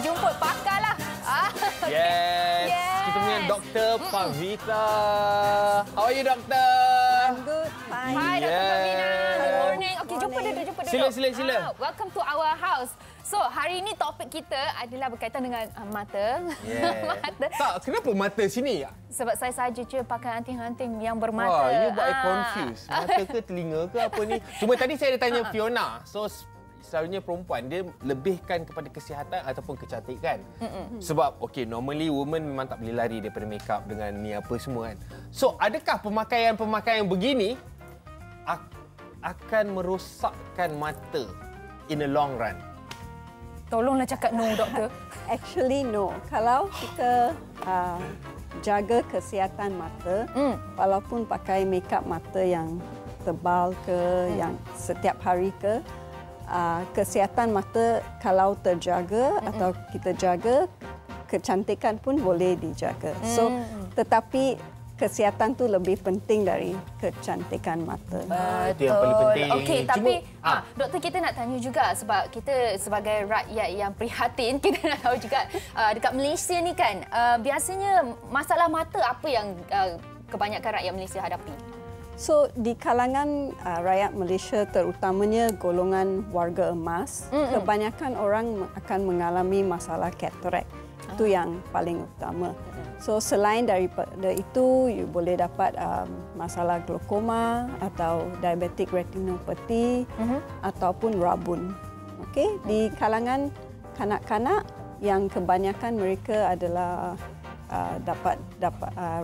jemput pakar lah. Yes. Kita punya Dr. Pavitra. How are you, Doktor? I'm good. Fine. Hi, Dr. Pavitra. Good morning. Okey, jumpa duduk. Sila. Welcome to our house. So, hari ini topik kita adalah berkaitan dengan mata. Yeah. Mata. Tak, kenapa mata sini? Sebab saya saja je pakai anting-anting yang bermata. Wah, you buat I confused. Mata ke telinga ke apa ni? Cuma tadi saya ada tanya Fiona. So, selalunya perempuan dia lebihkan kepada kesihatan ataupun kecantikan. Sebab normally woman memang tak boleh lari daripada makeup dengan ni apa semua kan. So, adakah pemakaian begini akan merosakkan mata in the long run? Tolonglah cakap no, doktor. Actually, no. Kalau kita jaga kesihatan mata, walaupun pakai makeup mata yang tebal ke, yang setiap hari ke, kesihatan mata kalau terjaga atau kita jaga, kecantikan pun boleh dijaga. So, tetapi kesihatan tu lebih penting dari kecantikan mata. Itu yang paling penting. Okey, tapi doktor, kita nak tanya juga sebab kita sebagai rakyat yang prihatin, kita nak tahu juga dekat Malaysia ni kan, biasanya masalah mata apa yang kebanyakan rakyat Malaysia hadapi? So, di kalangan rakyat Malaysia, terutamanya golongan warga emas, kebanyakan orang akan mengalami masalah katarak. Itu yang paling utama. So, selain daripada itu, you boleh dapat masalah glaukoma atau diabetic retinopathy ataupun rabun. Okey, di kalangan kanak-kanak yang kebanyakan mereka adalah dapat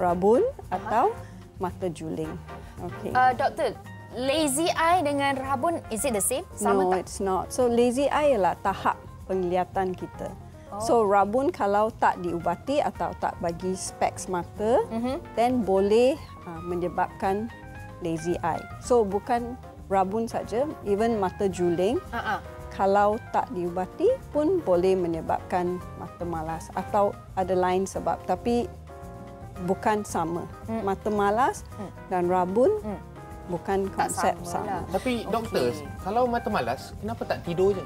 rabun atau mata juling. Okay. Doktor, lazy eye dengan rabun, is it the same? No, tak? it's not. So, lazy eye ialah tahap penglihatan kita. So, rabun kalau tak diubati atau tak bagi speks mata, then boleh menyebabkan lazy eye. So, bukan rabun saja, even mata juling, kalau tak diubati pun boleh menyebabkan mata malas atau ada lain sebab. Tapi bukan sama. Mata malas dan rabun bukan konsep sama. Tapi doktor, kalau mata malas, kenapa tak tidur je?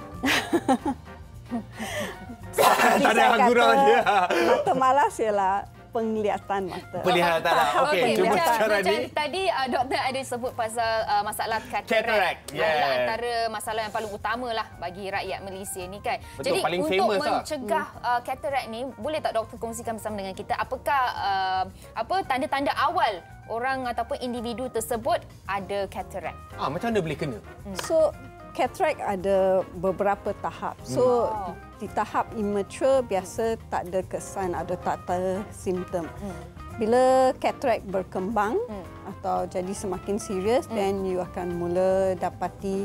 Tak ada gurau dia. Mata malas ialah penglihatan mata. Penglihatan lah. Okey, cuma secara ni. Tadi doktor ada sebut pasal masalah katarak. Adalah antara masalah yang paling utama lah bagi rakyat Malaysia ni kan. Betul, jadi paling untuk famous mencegah katarak ni, boleh tak doktor kongsikan bersama dengan kita apakah tanda-tanda awal orang ataupun individu tersebut ada katarak? Macam mana boleh kena? So, katarak ada beberapa tahap. So, di tahap immature biasa tak ada kesan atau tak ada simptom. Bila katarak berkembang atau jadi semakin serius, then you akan mula dapati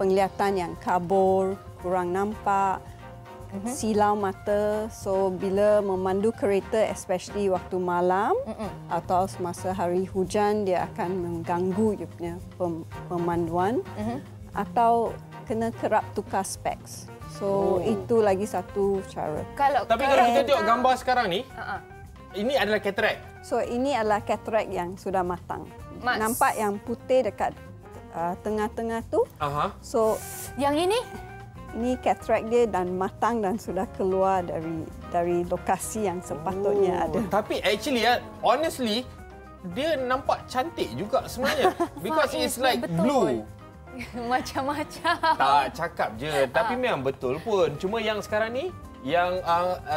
penglihatan yang kabur, kurang nampak, silau mata. So, bila memandu kereta, especially waktu malam atau semasa hari hujan, dia akan mengganggu you punya pemanduan. Atau kena kerap tukar speks. So, itu lagi satu cara. Tapi kalau kita tengok gambar sekarang ni, ini adalah katarak. So, ini adalah katarak yang sudah matang. Nampak yang putih dekat tengah-tengah tu. So, yang ini? Ini katarak dia dan matang dan sudah keluar dari lokasi yang sepatutnya ada. Tapi actually, honestly, dia nampak cantik juga sebenarnya. Because it's like blue. Macam-macam. Tak cakap je. Tapi memang betul pun. Cuma yang sekarang ni, yang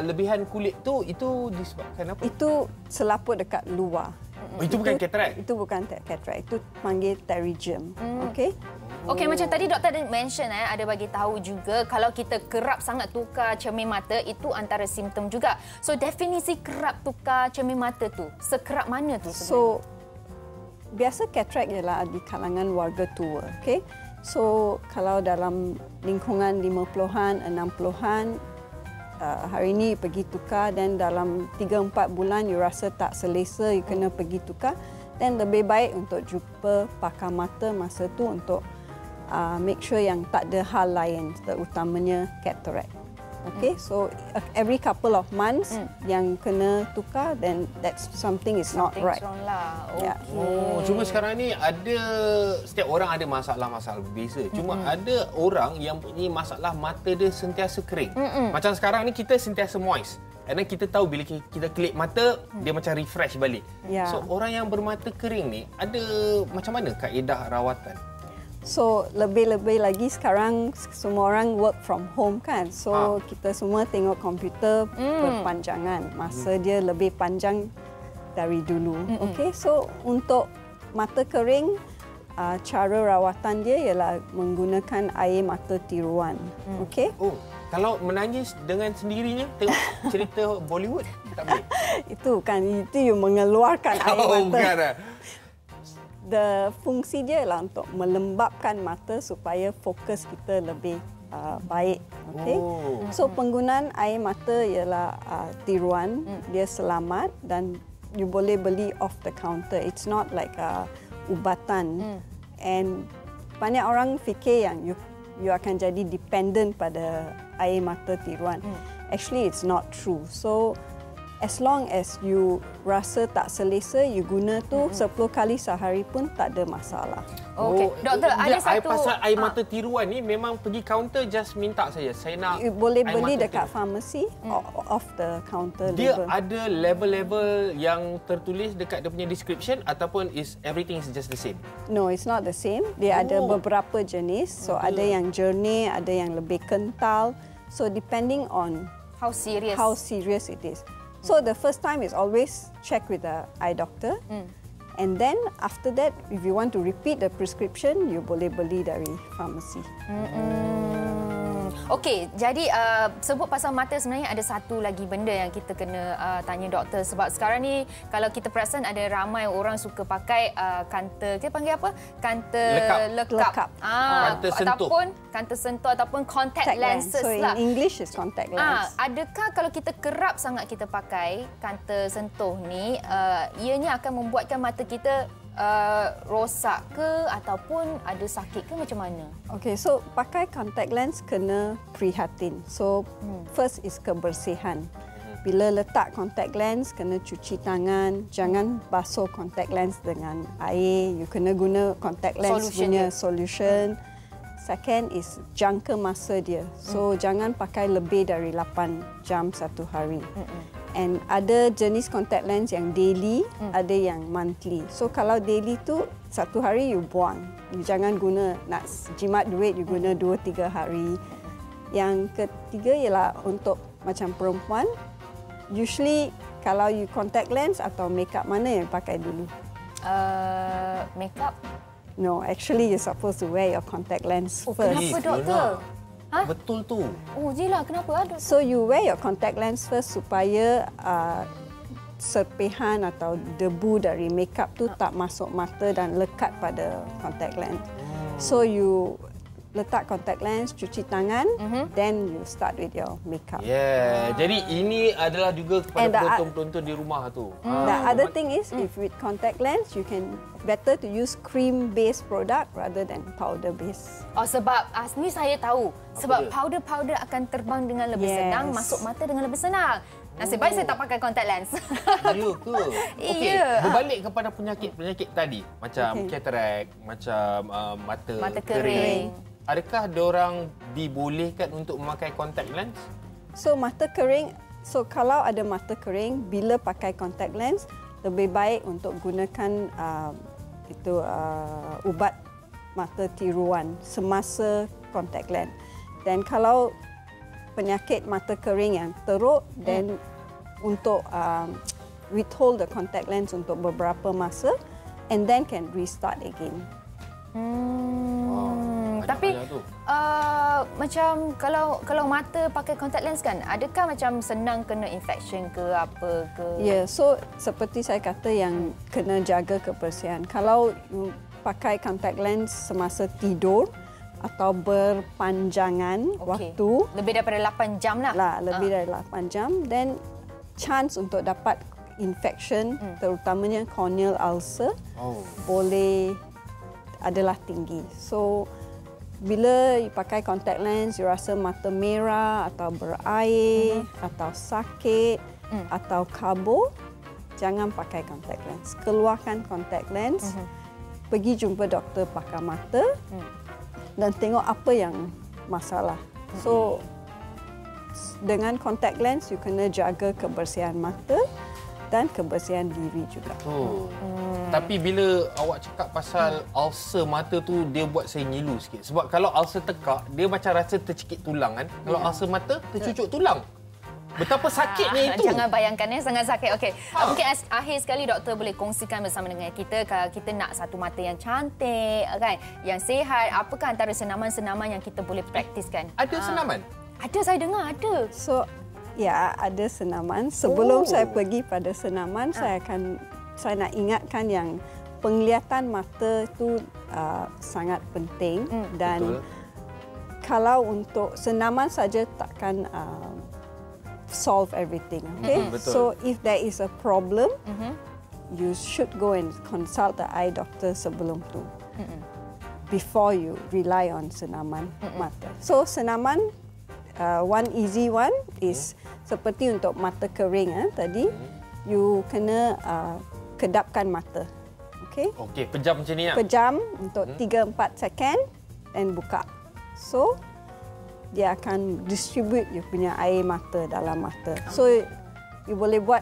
lebihan kulit tu, itu disebabkan apa? Itu selaput dekat luar. Itu bukan katarak? Itu bukan katarak. Itu panggil pterygium. Okey? Okey, macam tadi doktor ada mention ada bagi tahu juga kalau kita kerap sangat tukar cermin mata, itu antara simptom juga. So, definisi kerap tukar cermin mata tu, sekerap mana tu sebenarnya? So, biasa katarak ialah di kalangan warga tua, okey. So, kalau dalam lingkungan 50-an, 60-an, hari ini pergi tukar dan dalam 3-4 bulan you rasa tak selesa, you kena pergi tukar, dan lebih baik untuk jumpa pakar mata masa tu untuk make sure yang tak ada hal lain, terutamanya katarak. Okay, so every couple of months yang kena tukar, then that's something is not right. Wrong lah. Yeah. Oh, cuma sekarang ni ada setiap orang ada masalah-masalah berbeza. Cuma ada orang yang punya masalah mata dia sentiasa kering. Macam sekarang ni kita sentiasa moist. Kerana kita tahu bila kita klik mata, dia macam refresh balik. Yeah. So orang yang bermata kering ni ada macam mana kaedah rawatan? So lebih-lebih lagi sekarang semua orang work from home kan. So kita semua tengok komputer berpanjangan. Masa dia lebih panjang dari dulu. Okay, so untuk mata kering, cara rawatan dia ialah menggunakan air mata tiruan. Okay? Oh, kalau menangis dengan sendirinya tengok cerita Bollywood tak boleh. Itu kan, itu you mengeluarkan air mata. Bukan. The fungsi dia ialah untuk melembabkan mata supaya fokus kita lebih baik. Okay? Oh. So penggunaan air mata ialah tiruan, dia selamat dan you boleh beli off the counter. It's not like ubatan. And banyak orang fikir yang you akan jadi dependent pada air mata tiruan. Actually, it's not true. So as long as you rasa tak selesa, you guna tu 10 kali sehari pun tak ada masalah. Okey, doktor ada satu pasal air mata tiruan ni memang pergi counter just minta saja. Saya nak You boleh air beli mata dekat tiruan. pharmacy off the counter Dia label. ada level-level yang tertulis dekat dia punya description ataupun is everything is just the same? No, it's not the same. Dia ada beberapa jenis. So ada yang jernih, ada yang lebih kental. So depending on how serious. how serious it is. So the first time is always check with the eye doctor. And then after that, if you want to repeat the prescription, you boleh beli dari pharmacy. Okey, jadi sebut pasal mata sebenarnya ada satu lagi benda yang kita kena tanya doktor sebab sekarang ni kalau kita perasan ada ramai orang suka pakai kanta, kita panggil apa? Kanta lekap. Kanta sentuh. Ataupun kanta sentuh ataupun contact lenses So lah. in English is contact lens. Adakah kalau kita kerap sangat kita pakai kanta sentuh ni, ianya akan membuatkan mata kita rosak ke ataupun ada sakit ke macam mana? Okay, so pakai contact lens kena prihatin. So first is kebersihan. Bila letak contact lens, kena cuci tangan. Jangan basuh contact lens dengan air. You kena guna contact lens punya solution. Second is jangka masa dia. So jangan pakai lebih dari 8 jam satu hari. And ada jenis contact lens yang daily, ada yang monthly. So kalau daily tu satu hari you buang. You jangan guna, nak jimat duit you guna 2-3 hari. Yang ketiga ialah untuk macam perempuan. Usually kalau you contact lens atau makeup, mana yang pakai dulu? Makeup. No, actually you're supposed to wear your contact lens first. Kenapa doktor? Betul tu. Oh, jelah kenapa? So you wear your contact lens first supaya serpihan atau debu dari makeup tu tak masuk mata dan lekat pada contact lens. So you letak contact lens, cuci tangan, then you start with your makeup. Yeah, jadi ini adalah juga kepada penonton-penonton di rumah tu. The other thing is, if with contact lens, you can better to use cream-based product rather than powder-based. Oh, sebab ni saya tahu. Sebab powder-powder akan terbang dengan lebih senang, masuk mata dengan lebih senang. Nasib baik saya tak pakai contact lens. Ya ke? Okey, berbalik kepada penyakit-penyakit tadi, macam cataract, macam mata kering. Adakah diorang dibolehkan untuk memakai contact lens? So mata kering, kalau ada mata kering, bila pakai contact lens, lebih baik untuk gunakan ubat mata tiruan semasa contact lens. Dan kalau penyakit mata kering yang teruk, then untuk withhold the contact lens untuk beberapa masa, and then can restart again. Tapi macam kalau mata pakai contact lens kan, adakah macam senang kena infection ke apa ke? Ya, so seperti saya kata yang kena jaga kebersihan. Kalau pakai contact lens semasa tidur atau berpanjangan waktu, lebih daripada 8 jam lah. Lebih dari 8 jam, then chance untuk dapat infection, terutamanya corneal ulcer, boleh adalah tinggi. So bila you pakai contact lens, you rasa mata merah atau berair atau sakit atau kabur, jangan pakai contact lens. Keluarkan contact lens, pergi jumpa doktor pakar mata dan tengok apa yang masalah. So, dengan contact lens, you kena jaga kebersihan mata dan kebersihan diri juga. Tapi bila awak cakap pasal ulcer mata tu, dia buat saya ngilu sikit. Sebab kalau ulcer tekak, dia macam rasa tercekik tulang kan. Kalau ulcer mata, tercucuk tulang. Betapa sakitnya itu. Jangan bayangkan sangat sakit. Okey. Mungkin akhir sekali doktor boleh kongsikan bersama dengan kita kalau kita nak satu mata yang cantik kan, yang sihat, apakah antara senaman-senaman yang kita boleh praktiskan? Ada senaman? Ada, saya dengar ada. So, ya, ada senaman. Sebelum saya pergi pada senaman, saya nak ingatkan yang penglihatan mata itu sangat penting dan kalau untuk senaman saja takkan solve everything. Okay? So if there is a problem, you should go and consult the eye doctor sebelum tu. Before you rely on senaman mata. So senaman, one easy one is seperti untuk mata kering tadi, you kena kedapkan mata. Okay? Okey, pejam macam ni. Pejam untuk 3-4 second dan buka. So, dia akan distribute you punya air mata dalam mata. So, you boleh buat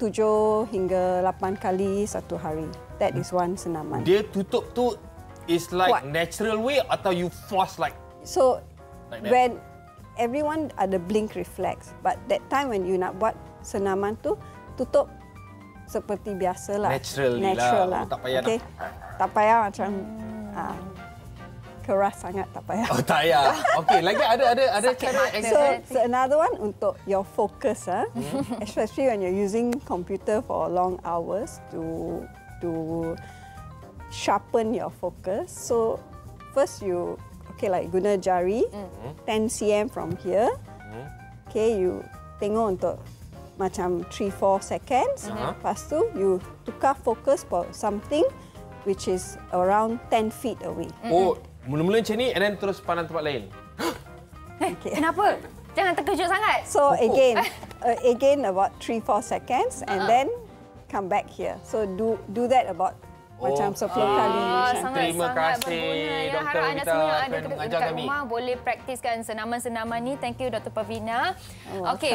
7 hingga 8 kali satu hari. That is one senaman. Dia tutup tu is like Kuat. natural way atau you force like So, like that? when everyone ada blink reflex, but that time when you nak buat senaman tu, tutup seperti biasalah. Natural lah. Tak payah okay? Tak payah macam keras sangat, tak payah. Oh, tak payah. Okey, lagi ada cara. So another one untuk your focus, especially when you're using computer for long hours to sharpen your focus. So first you like guna jari 10 cm from here. Okay, you tengok untuk macam 3-4 seconds. Lepas tu you tukar fokus for something which is around 10 feet away. Oh, mula-mula macam ni and then terus pandang tempat lain. Okay. Kenapa? Jangan terkejut sangat. So again about 3-4 seconds and then come back here. So do that about macam 10 kali. Terima kasih, berguna. Ya, Dr. harap anda Vita semua yang ada akan mengajar dekat kami. rumah boleh praktiskan senaman-senaman ni. Thank you Dr. Pavina. Okey.